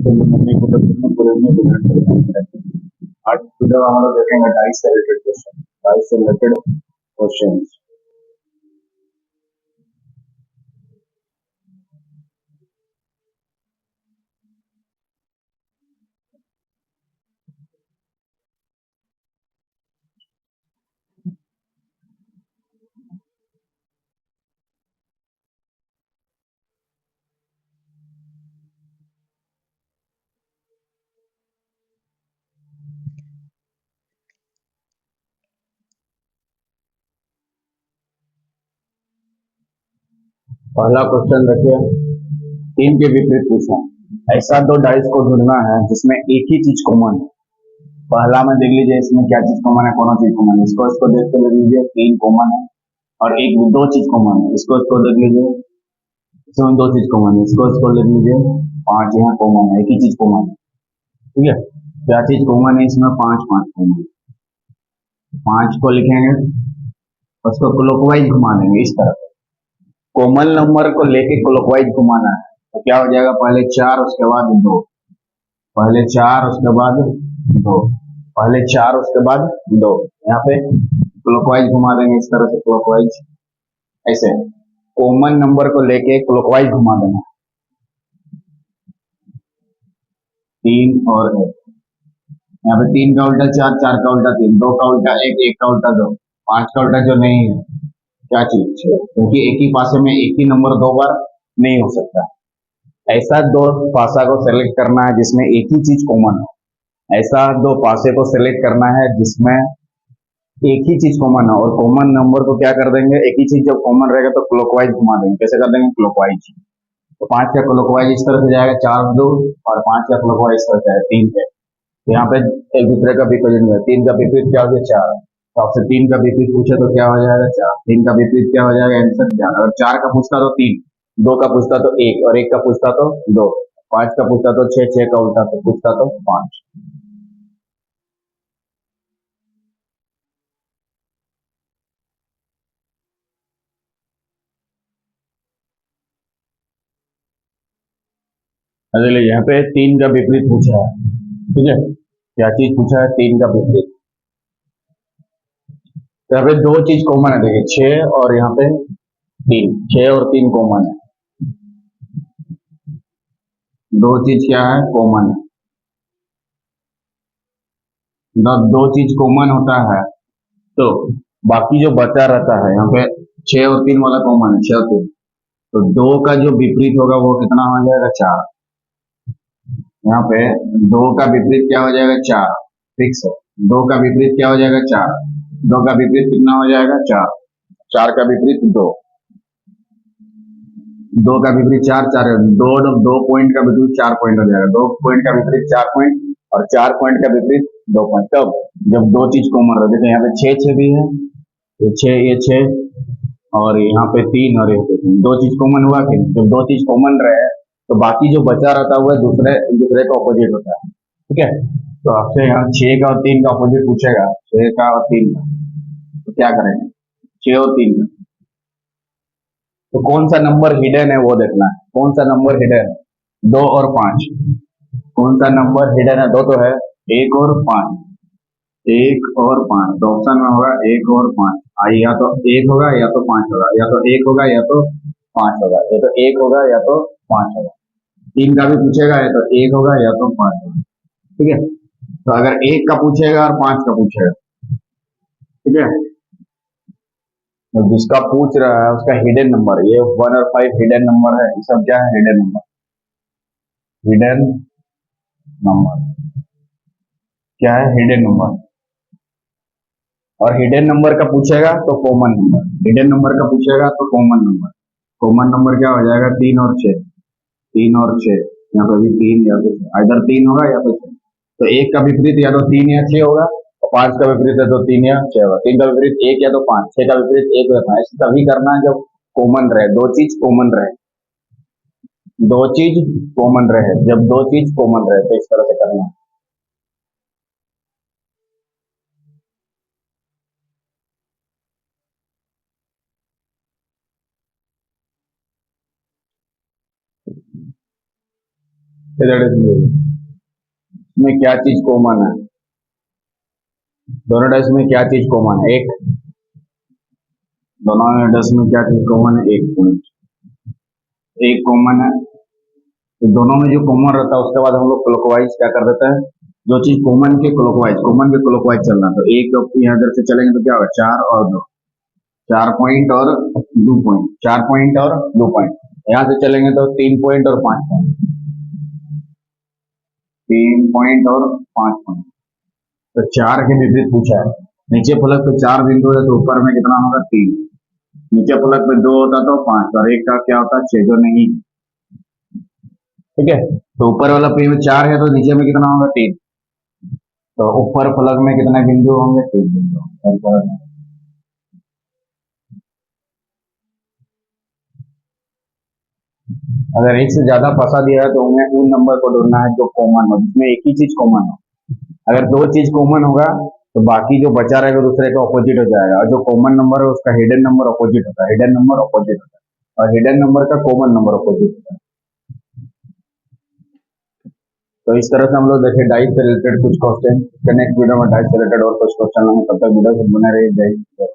आज वीडियो में हम लोग देखेंगे डाइस से रिलेटेड क्वेश्चन, डाइस से रिलेटेड क्वेश्चंस। पहला क्वेश्चन देखिए, तीन के विपरीत पूछा। ऐसा दो डाइस को ढूंढना है जिसमें एक ही चीज कॉमन है। पहला में देख लीजिए इसमें क्या चीज कॉमन है, कौन चीज कॉमन है। इसको इसको देख के देख लीजिए, तीन कॉमन है और एक दो चीज कॉमन है। इसको इसको देख लीजिए, इसमें दो चीज कॉमन है। इसको इसको देख लीजिए, पांच यहाँ कॉमन है, एक ही चीज कॉमन है। ठीक है, क्या चीज कॉमन है इसमें? पांच पांच कॉमन है। पांच को लिखेंगे, उसको क्लॉकवाइज घुमा देंगे इस तरफ। कॉमन नंबर को लेके क्लॉकवाइज घुमाना है तो क्या हो जाएगा, पहले चार उसके बाद दो, पहले चार उसके बाद दो, पहले चार उसके बाद दो। यहाँ पे क्लॉकवाइज घुमा देंगे इस तरह से, क्लॉकवाइज ऐसे कॉमन नंबर को लेके क्लॉकवाइज घुमा देना। तीन और एक, यहाँ पे तीन का उल्टा चार, चार का उल्टा तीन, दो का उल्टा एक, एक का उल्टा दो, पांच का उल्टा जो नहीं है क्या चीज, क्योंकि एक ही पासे में एक ही नंबर दो बार नहीं हो सकता। ऐसा दो पासा को सेलेक्ट करना है जिसमें एक ही चीज कॉमन हो। ऐसा दो पासे को सेलेक्ट करना है जिसमें एक ही चीज कॉमन हो, और कॉमन नंबर को क्या कर देंगे, एक ही चीज जब कॉमन रहेगा तो क्लॉकवाइज घुमा देंगे। कैसे कर देंगे? क्लॉकवाइज। तो पांच का क्लॉकवाइज इस तरह से जाएगा, चार दो, और पांच का क्लॉकवाइज इस तरह से जाएगा, तीन है। तो यहाँ पे एक दूसरे का विपरीत है। तीन का विपरीत क्या हो गया? चार। तो आपसे तीन का विपरीत पूछे तो क्या हो जाएगा? चार। तीन का विपरीत क्या हो जाएगा? आंसर चार। अगर चार का पूछता तो तीन, दो का पूछता तो एक, और एक का पूछता तो दो, पांच का पूछता तो छह, छह का उल्टा तो पूछता तो पांच। अगले यहाँ पे तीन का विपरीत पूछा है। ठीक है, क्या चीज पूछा है? तीन का विपरीत। तो यहाँ पे दो चीज कॉमन है, देखिए छह और यहाँ पे तीन, छह और तीन कॉमन है। दो चीज क्या है? कॉमन है। जब दो चीज कॉमन होता है तो बाकी जो बचा रहता है, यहाँ पे छह और तीन वाला कॉमन है, छह और तीन, तो दो का जो विपरीत होगा वो कितना हो जाएगा? चार। यहाँ पे दो का विपरीत क्या हो जाएगा? चार। फिक्स है, दो का विपरीत क्या हो जाएगा? चार। दो का विपरीत कितना हो जाएगा? चार। चार का विपरीत दो, दो का विपरीत चार, चार दो, दो पॉइंट का विपरीत चार पॉइंट हो जाएगा, दो पॉइंट का विपरीत चार पॉइंट, और चार पॉइंट का विपरीत दो पॉइंट। तब जब दो चीज कॉमन रहती है, तो यहाँ पे छह छह भी है, तो छह, ये छह, और यहाँ पे तीन और यहाँ पे तीन, दो चीज कॉमन हुआ कि जब दो चीज कॉमन रहे तो बाकी जो बचा रहता हुआ दूसरे दूसरे का ऑपोजिट होता है। ठीक है, तो आपसे यहाँ छह का और तीन का ऑपोजिट पूछेगा, छह का और तीन का, तो क्या करेंगे? छह और तीन का, तो कौन सा नंबर हिडन है वो देखना है। कौन सा नंबर हिडन है? दो और पांच। कौन सा नंबर हिडन है? दो तो है, एक और पांच, एक और पांच। तो ऑप्शन में होगा एक और पांच। आई, या तो एक होगा या तो पांच होगा, या तो एक होगा या तो पांच होगा, या तो एक होगा या तो पांच होगा। तीन का भी पूछेगा, या तो एक होगा या तो पांच होगा। ठीक है, तो अगर एक का पूछेगा और पांच का पूछेगा, ठीक है, तो जिसका पूछ रहा है उसका हिडन नंबर, ये वन और फाइव हिडन नंबर है, ये सब क्या है? हिडन नंबर, हिडन नंबर क्या है? Hidden number. और हिडन नंबर का पूछेगा तो कॉमन नंबर, हिडन नंबर का पूछेगा तो कॉमन नंबर। कॉमन नंबर क्या हो जाएगा? तीन और छह, तीन और छह, यहाँ पे भी तीन या तो छह, इधर तीन होगा या तो छह। तो एक का विपरीत या तो तीन या छह होगा, और पांच का विपरीत है तो तीन या छह होगा। तीन का विपरीत एक या तो पांच, छह का विपरीत एक या पांच। ऐसे तभी करना है जब कॉमन रहे, दो चीज कॉमन रहे, दो चीज कॉमन रहे, जब दो चीज कॉमन रहे तो इस तरह से करना है। इधर इसमें क्या चीज कॉमन है? दोनों डाइस में क्या चीज कॉमन है? एक। दोनों डाइस में क्या चीज कॉमन है? एक पॉइंट। एक कॉमन है, तो दोनों में जो कॉमन रहता है उसके बाद हम लोग क्लॉकवाइज क्या कर देते हैं? जो चीज कॉमन के क्लॉकवाइज चलना। तो एक यहाँ इधर से चलेंगे तो क्या होगा? 4 और 2, 4 पॉइंट और 2 पॉइंट, 4 पॉइंट और 2 पॉइंट। यहाँ से चलेंगे तो 3 पॉइंट और 5 पॉइंट, 3 पॉइंट और 5 पॉइंट। तो 4 के विपरीत पूछा है। नीचे फलक पे 4 बिंदु है तो ऊपर में कितना होगा? 3। नीचे फलक पे 2 होता तो 5, और एक का क्या होता? 6, जो नहीं। ठीक है, तो ऊपर वाला पे में 4 है तो नीचे में कितना होगा? 3। तो ऊपर फलक में कितने बिंदु होंगे? 3 बिंदु होंगे। अगर एक से ज्यादा फंसा दिया है तो हमें उन नंबर को ढूंढना है जो कॉमन हो, जिसमें एक ही चीज कॉमन हो। अगर दो चीज कॉमन होगा तो बाकी जो बचा रहेगा दूसरे का ऑपोजिट हो जाएगा, और जो कॉमन नंबर है उसका हिडन नंबर ऑपोजिट होता है, हिडन नंबर ऑपोजिट होता है, और हिडन नंबर का कॉमन नंबर ऑपोजिट होता है। तो इस तरह से हम लोग देखे डाइस से रिलेटेड कुछ क्वेश्चन। नेक्स्ट वीडियो में डाइस से रिलेटेड और कुछ क्वेश्चन होंगे, तब तक वीडियो से बने रहिए। जय हिंद।